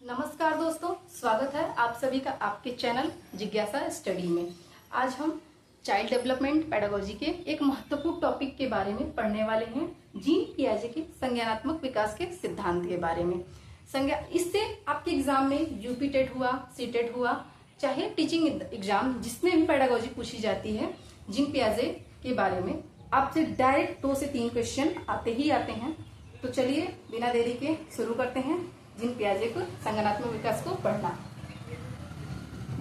नमस्कार दोस्तों, स्वागत है आप सभी का आपके चैनल जिज्ञासा स्टडी में। आज हम चाइल्ड डेवलपमेंट पेडागोजी के एक महत्वपूर्ण टॉपिक के बारे में पढ़ने वाले हैं, जीन पियाजे के संज्ञानात्मक विकास के सिद्धांत के बारे में। इससे आपके एग्जाम में यूपी टेट हुआ, सी टेट हुआ, चाहे टीचिंग एग्जाम जिसमें भी पेडागोजी पूछी जाती है, जीन पियाजे के बारे में आपसे डायरेक्ट 2 से 3 क्वेश्चन आते ही आते हैं। तो चलिए बिना देरी के शुरू करते हैं जीन पियाजे को संज्ञानात्मक विकास को पढ़ना।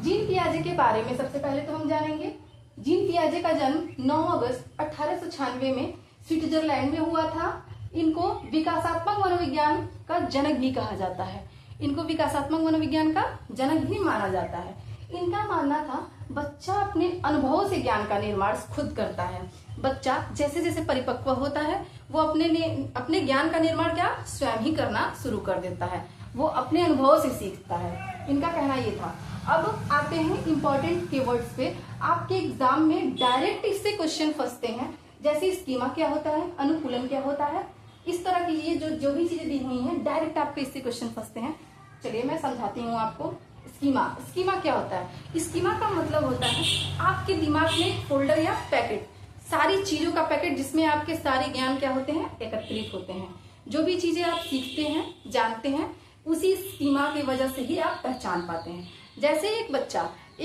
जीन पियाजे के बारे में सबसे पहले तो हम जानेंगे। जीन पियाजे का जन्म 9 अगस्त 1896 में स्विट्जरलैंड में हुआ था। इनको विकासात्मक मनोविज्ञान का जनक भी कहा जाता है। इनको विकासात्मक मनोविज्ञान का जनक भी माना जाता है। इनका मानना था बच्चा अपने अनुभवों से ज्ञान का निर्माण खुद करता है। बच्चा जैसे जैसे परिपक्व होता है वो अपने ज्ञान का निर्माण क्या स्वयं ही करना शुरू कर देता है। वो अपने अनुभवों से सीखता है, इनका कहना ये था। अब आते हैं इंपॉर्टेंट कीवर्ड्स पे। आपके एग्जाम में डायरेक्ट इससे क्वेश्चन फंसते हैं, जैसे स्कीमा क्या होता है, अनुकूलन क्या होता है, इस तरह की ये जो भी चीजें दी हुई हैं डायरेक्ट आपके इससे क्वेश्चन फंसते हैं। चलिए मैं समझाती हूँ आपको। स्कीमा क्या होता है? स्कीमा का मतलब होता है आपके दिमाग में फोल्डर या पैकेट, सारी चीजों का पैकेट जिसमें आपके सारे ज्ञान क्या होते हैं, एकत्रित होते हैं। जो भी चीजें आप सीखते हैं, जानते हैं, उसी स्कीमा की वजह से ही आप पहचान पाते हैं। जैसे एक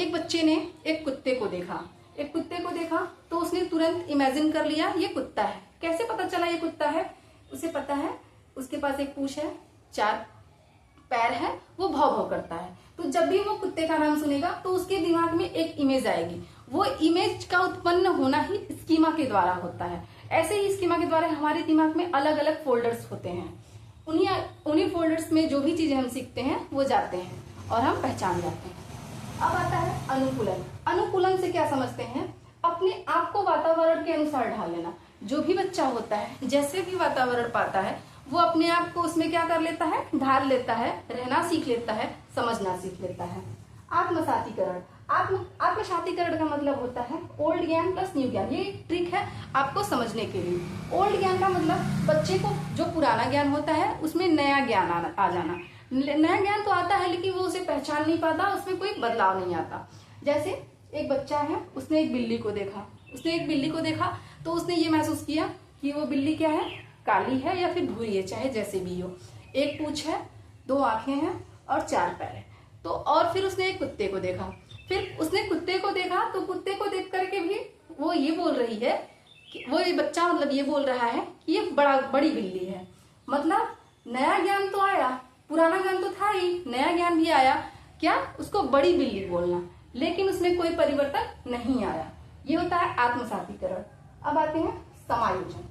बच्चे ने एक कुत्ते को देखा तो उसने तुरंत इमेजिन कर लिया ये कुत्ता है। कैसे पता चला ये कुत्ता है? उसे पता है उसके पास एक पूंछ है, 4 पैर है, वो भौं भौं करता है। तो जब भी वो कुत्ते का नाम सुनेगा तो उसके दिमाग में एक इमेज आएगी। वो इमेज का उत्पन्न होना ही स्कीमा के द्वारा होता है। ऐसे ही स्कीमा के द्वारा हमारे दिमाग में अलग अलग फोल्डर्स होते हैं। उन्हीं फोल्डर्स में जो भी चीजें हम सीखते हैं वो जाते हैं और हम पहचान जाते हैं। अब आता है अनुकूलन। अनुकूलन से क्या समझते हैं? अपने आप को वातावरण के अनुसार ढाल लेना। जो भी बच्चा होता है जैसे भी वातावरण पाता है वो अपने आप को उसमें क्या कर लेता है, ढाल लेता है, रहना सीख लेता है, समझना सीख लेता है। आत्मसातीकरण। आत्मसातीकरण का मतलब होता है ओल्ड ज्ञान प्लस न्यू ज्ञान। ये ट्रिक है आपको समझने के लिए। ओल्ड ज्ञान का मतलब बच्चे को जो पुराना ज्ञान होता है उसमें नया ज्ञान आ जाना। नया ज्ञान तो आता है लेकिन वो उसे पहचान नहीं पाता, उसमें कोई बदलाव नहीं आता। जैसे एक बच्चा है, उसने एक बिल्ली को देखा तो उसने ये महसूस किया कि वो बिल्ली क्या है, काली है या फिर भूरी है, चाहे जैसे भी हो। एक पूंछ है, 2 आंखें हैं और 4 पैर है। तो और फिर उसने एक कुत्ते को देखा। तो कुत्ते को देख करके भी वो ये बोल रही है कि वो ये बच्चा मतलब ये बोल रहा है कि ये बड़ी बिल्ली है। मतलब नया ज्ञान तो आया, पुराना ज्ञान तो था ही, नया ज्ञान भी आया, क्या उसको बड़ी बिल्ली बोलना, लेकिन उसमें कोई परिवर्तन नहीं आया। ये होता है आत्मसातीकरण। अब आते हैं समायोजन।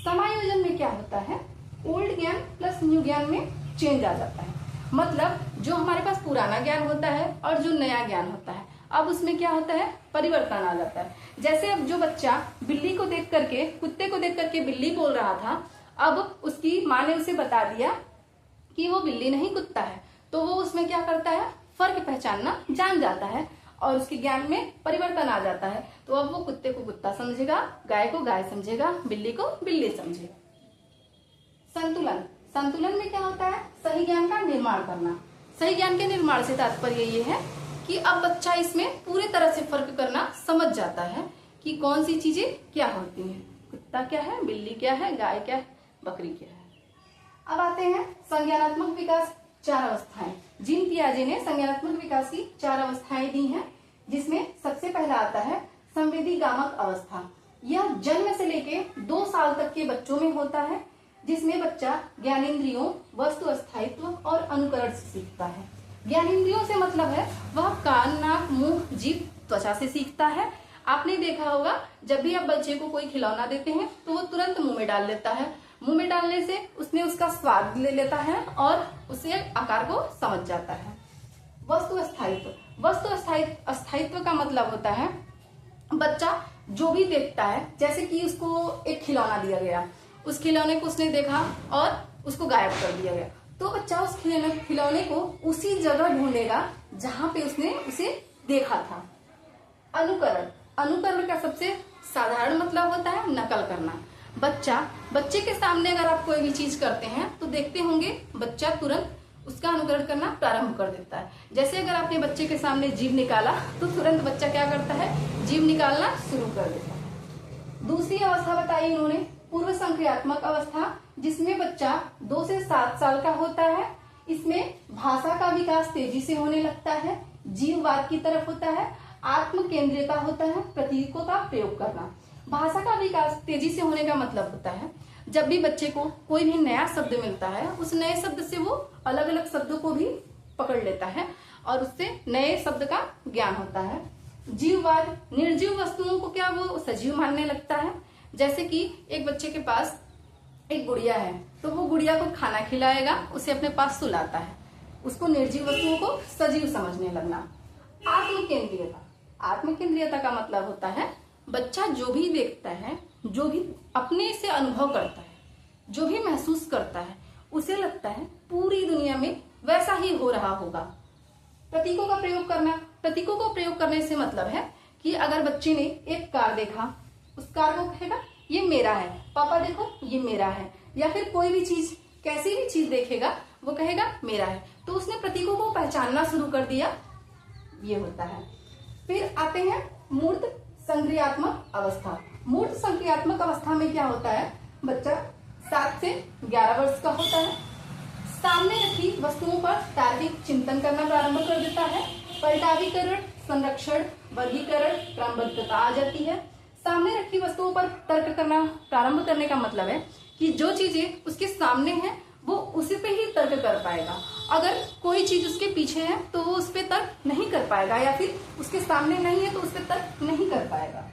समायोजन में क्या होता है? ओल्ड ज्ञान प्लस न्यू ज्ञान में चेंज आ जाता है। मतलब जो हमारे पास पुराना ज्ञान होता है और जो नया ज्ञान होता है, अब उसमें क्या होता है, परिवर्तन आ जाता है। जैसे अब जो बच्चा कुत्ते को देख करके बिल्ली बोल रहा था, अब उसकी माँ ने उसे बता दिया कि वो बिल्ली नहीं कुत्ता है, तो वो उसमें क्या करता है, फर्क पहचानना जान जाता है और उसके ज्ञान में परिवर्तन आ जाता है। तो अब वो कुत्ते को कुत्ता समझेगा, गाय को गाय समझेगा, बिल्ली को बिल्ली समझेगा। संतुलन में क्या होता है? सही ज्ञान का निर्माण करना। सही ज्ञान के निर्माण से तात्पर्य ये है कि अब बच्चा इसमें पूरी तरह से फर्क करना समझ जाता है कि कौन सी चीजें क्या होती हैं, कुत्ता क्या है, बिल्ली क्या है, गाय क्या है, बकरी क्या है। अब आते हैं संज्ञानात्मक विकास 4 अवस्थाएं। जीन पियाजे ने संज्ञानात्मक विकास की 4 अवस्थाएं दी हैं, जिसमें सबसे पहला आता है संवेदी गामक अवस्था। यह जन्म से लेके 2 साल तक के बच्चों में होता है, जिसमें बच्चा ज्ञानेंद्रियों, वस्तु अस्थायित्व और अनुकरण से सीखता है। ज्ञानेंद्रियों से मतलब है वह कान, नाक, मुंह, जीभ, त्वचा से सीखता है। आपने देखा होगा जब भी आप बच्चे को कोई खिलौना देते हैं तो वो तुरंत मुंह में डाल लेता है। मुंह में डालने से उसने उसका स्वाद ले लेता है और उसे आकार को समझ जाता है। वस्तु अस्थायित्व का मतलब होता है बच्चा जो भी देखता है, जैसे कि उसको एक खिलौना दिया गया, उस खिलौने को उसने देखा और उसको गायब कर दिया गया, तो बच्चा उस खिलौने को उसी जगह ढूंढेगा जहां पे उसने उसे देखा था। अनुकरण का सबसे साधारण मतलब होता है नकल करना। बच्चे के सामने अगर आप कोई भी चीज करते हैं तो देखते होंगे बच्चा तुरंत उसका अनुकरण करना प्रारंभ कर देता है। जैसे अगर आपने बच्चे के सामने जीभ निकाला तो तुरंत बच्चा क्या करता है, जीभ निकालना शुरू कर देता है। दूसरी अवस्था बताई उन्होंने पूर्व संक्रियात्मक अवस्था, जिसमें बच्चा 2 से 7 साल का होता है। इसमें भाषा का विकास तेजी से होने लगता है, जीववाद की तरफ होता है, आत्म केंद्रीयता होता है, प्रतीकों का प्रयोग करना। भाषा का विकास तेजी से होने का मतलब होता है जब भी बच्चे को कोई भी नया शब्द मिलता है, उस नए शब्द से वो अलग अलग शब्दों को भी पकड़ लेता है और उससे नए शब्द का ज्ञान होता है। जीववाद, निर्जीव वस्तुओं को क्या वो सजीव मानने लगता है। जैसे कि एक बच्चे के पास एक गुड़िया है तो वो गुड़िया को खाना खिलाएगा, उसे अपने पास सुलाता है, उसको निर्जीव वस्तुओं को सजीव समझने लगना। आत्म केंद्रीयता, आत्म केंद्रीयता का मतलब होता है बच्चा जो भी देखता है, जो भी अपने से अनुभव करता है, जो भी महसूस करता है, उसे लगता है पूरी दुनिया में वैसा ही हो रहा होगा। प्रतीकों का प्रयोग करना, प्रतीकों को प्रयोग करने से मतलब है कि अगर बच्चे ने एक कार देखा, उस कार को कहेगा ये मेरा है, पापा देखो ये मेरा है, या फिर कोई भी चीज, कैसी भी चीज देखेगा वो कहेगा मेरा है, तो उसने प्रतीकों को पहचानना शुरू कर दिया, ये होता है। फिर आते हैं मूर्त संक्रियात्मक अवस्था। मूर्त संक्रियात्मक अवस्था में क्या होता है, बच्चा 7 से 11 वर्ष का होता है, सामने रखी वस्तुओं पर तार्किक चिंतन करना प्रारंभ कर देता है, पलटावीकरण, संरक्षण, वर्गीकरण, क्रमबद्धता आ जाती है। सामने रखी वस्तुओं पर तर्क करना प्रारंभ करने का मतलब है कि जो चीजें उसके सामने है वो उसी पे ही तर्क कर पाएगा। अगर कोई चीज उसके पीछे है तो वो उस पर तर्क नहीं कर पाएगा, या फिर उसके सामने नहीं है तो उस पर तर्क नहीं कर पाएगा।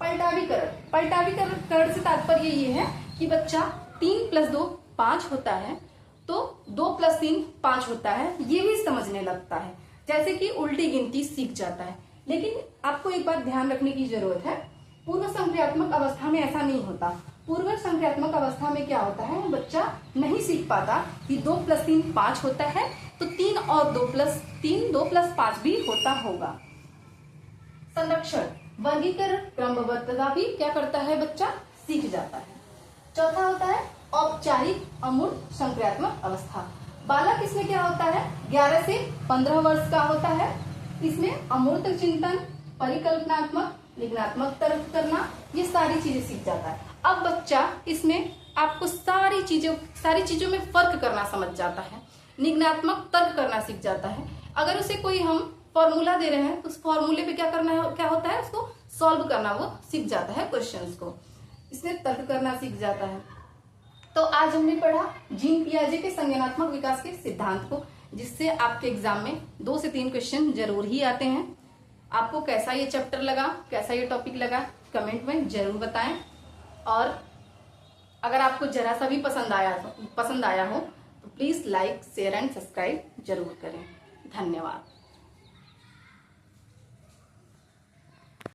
पलटावीकरण, पलटावीकरण से तात्पर्य ये है कि बच्चा 3 + 2 5 होता है, तो 2 + 3 5 होता है, ये भी समझने लगता है, जैसे कि उल्टी गिनती सीख जाता है। लेकिन आपको एक बात ध्यान रखने की जरूरत है, पूर्व संक्रियात्मक अवस्था में ऐसा नहीं होता। पूर्व संक्रियात्मक अवस्था में क्या होता है, बच्चा नहीं सीख पाता कि 2 + 3 5 होता है, तो 3 और 2 + 3 2 + 5 भी होता होगा। संरक्षण, वर्गीकरण, क्रमबद्धता भी क्या करता है, बच्चा सीख जाता है। चौथा होता है औपचारिक अमूर्त संक्रियात्मक अवस्था। बालक इसमें क्या होता है, 11 से 15 वर्ष का होता है। इसमें अमूर्त चिंतन, परिकल्पनात्मक, लिंगात्मक तर्क करना, ये सारी चीजें सीख जाता है। अब बच्चा इसमें आपको सारी चीजों में फर्क करना समझ जाता है, निगनात्मक तर्क करना सीख जाता है। अगर उसे कोई हम फॉर्मूला दे रहे हैं तो उस फॉर्मूले पे क्या करना है, क्या होता है, उसको सॉल्व करना वो सीख जाता है, क्वेश्चंस को, इसमें तर्क करना सीख जाता है। तो आज हमने पढ़ा जीन पियाजे के संज्ञानात्मक विकास के सिद्धांत को, जिससे आपके एग्जाम में 2 से 3 क्वेश्चन जरूर ही आते हैं। आपको कैसा ये चैप्टर लगा, कैसा ये टॉपिक लगा, कमेंट में जरूर बताएं। और अगर आपको जरा सा भी पसंद आया हो तो please like, share and subscribe जरूर करें। धन्यवाद।